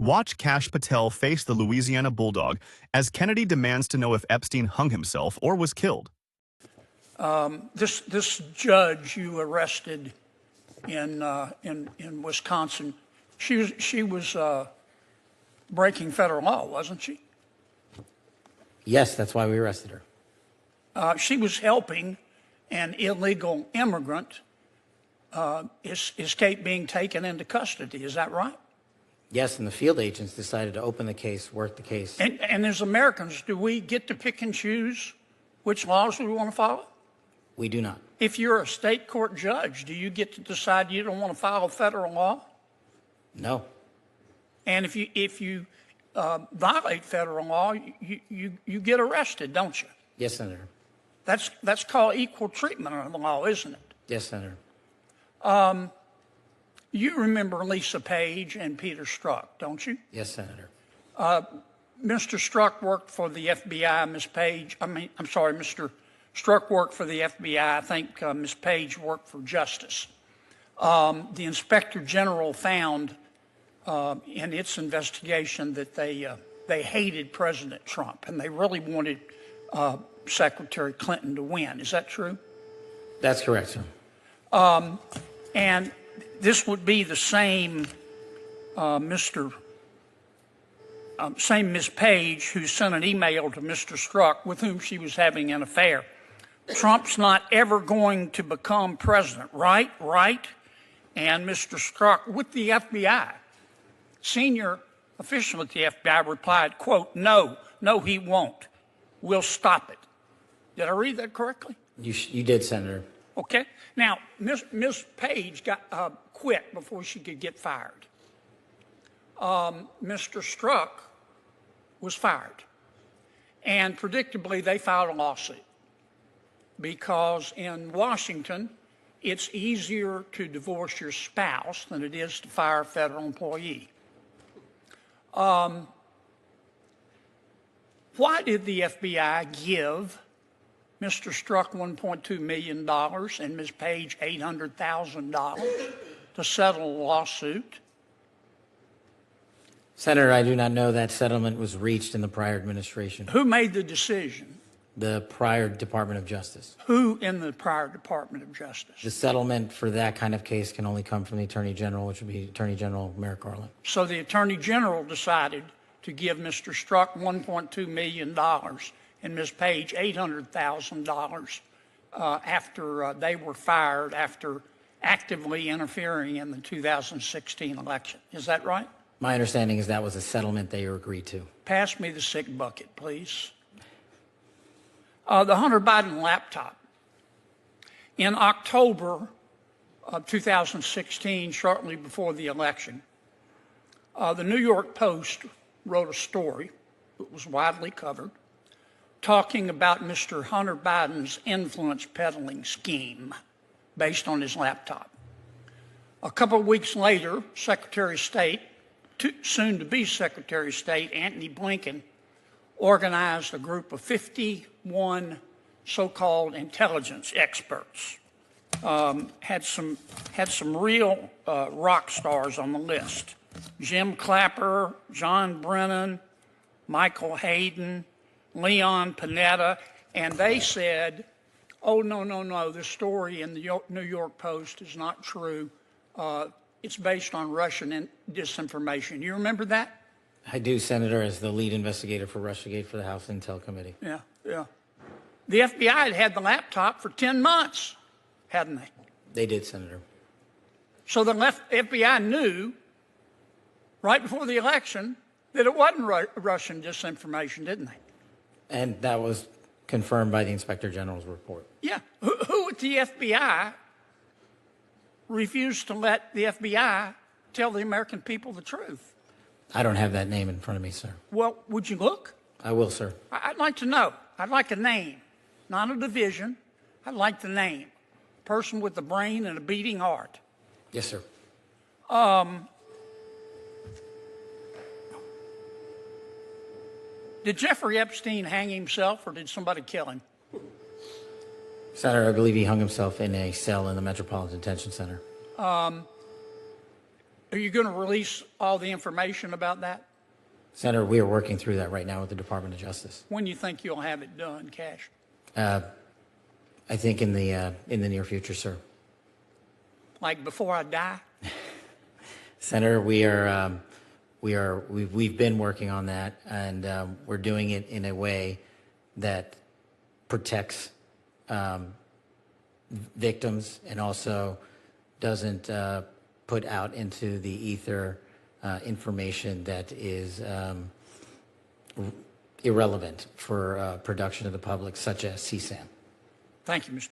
Watch Kash Patel face the Louisiana Bulldog as Kennedy demands to know if Epstein hung himself or was killed. This judge you arrested in Wisconsin, she was breaking federal law, wasn't she? Yes, that's why we arrested her. She was helping an illegal immigrant escape being taken into custody. Is that right? Yes, and the field agents decided to open the case, work the case. And as Americans, do we get to pick and choose which laws we want to follow? We do not. If you're a state court judge, do you get to decide you don't want to follow federal law? No. And if you violate federal law, you get arrested, don't you? Yes, Senator. That's called equal treatment under the law, isn't it? Yes, Senator. You remember Lisa Page and Peter Strzok, don't you? Yes, Senator. Mr. Strzok worked for the FBI. Mr. Strzok worked for the FBI. I think Ms. Page worked for Justice. The Inspector General found in its investigation that they hated President Trump and they really wanted Secretary Clinton to win. Is that true? That's correct, sir. And this would be the same same Ms. Page who sent an email to Mr. Strzok with whom she was having an affair. Trump's not ever going to become president, right? Right? And Mr. Strzok with the FBI, senior official at the FBI replied, quote, no, he won't. We'll stop it. Did I read that correctly? You did, Senator. Okay. Now, Ms. Page got quit before she could get fired. Mr. Strzok was fired. And predictably, they filed a lawsuit because in Washington, it's easier to divorce your spouse than it is to fire a federal employee. Why did the FBI give Mr. Strzok $1.2 million and Ms. Page $800,000 to settle a lawsuit? Senator, I do not know that settlement was reached in the prior administration. Who made the decision? The prior Department of Justice. Who in the prior Department of Justice? The settlement for that kind of case can only come from the Attorney General, which would be Attorney General Merrick Garland. So the Attorney General decided to give Mr. Strzok $1.2 million and Ms. Page $800,000 after they were fired after actively interfering in the 2016 election. Is that right? My understanding is that was a settlement they agreed to. Pass me the sick bucket, please. The Hunter Biden laptop. In October of 2016, shortly before the election, the New York Post wrote a story that was widely covered talking about Mr. Hunter Biden's influence peddling scheme based on his laptop. A couple of weeks later, Secretary of State, soon-to-be Secretary of State, Antony Blinken, organized a group of 51 so-called intelligence experts. Had some real rock stars on the list. Jim Clapper, John Brennan, Michael Hayden, Leon Panetta, and they said, oh, no, the story in the New York Post is not true. It's based on Russian disinformation. You remember that? I do, Senator, as the lead investigator for Russiagate for the House Intel Committee. Yeah. The FBI had the laptop for 10 months, hadn't they? They did, Senator. So the FBI knew right before the election that it wasn't Russian disinformation, didn't they? And that was confirmed by the Inspector General's report. Yeah. Who at the FBI refused to let the FBI tell the American people the truth? I don't have that name in front of me, sir. Well, would you look? I will, sir. I'd like to know. I'd like a name, not a division. I'd like the name. Person with a brain and a beating heart. Yes, sir. Did Jeffrey Epstein hang himself or did somebody kill him? Senator, I believe he hung himself in a cell in the Metropolitan Detention Center. Are you going to release all the information about that? Senator, we are working through that right now with the Department of Justice. When do you think you'll have it done, Kash? I think in the near future, sir. Like before I die? Senator, we've been working on that, and we're doing it in a way that protects victims and also doesn't put out into the ether information that is irrelevant for production of the public, such as CSAM. Thank you, Mr.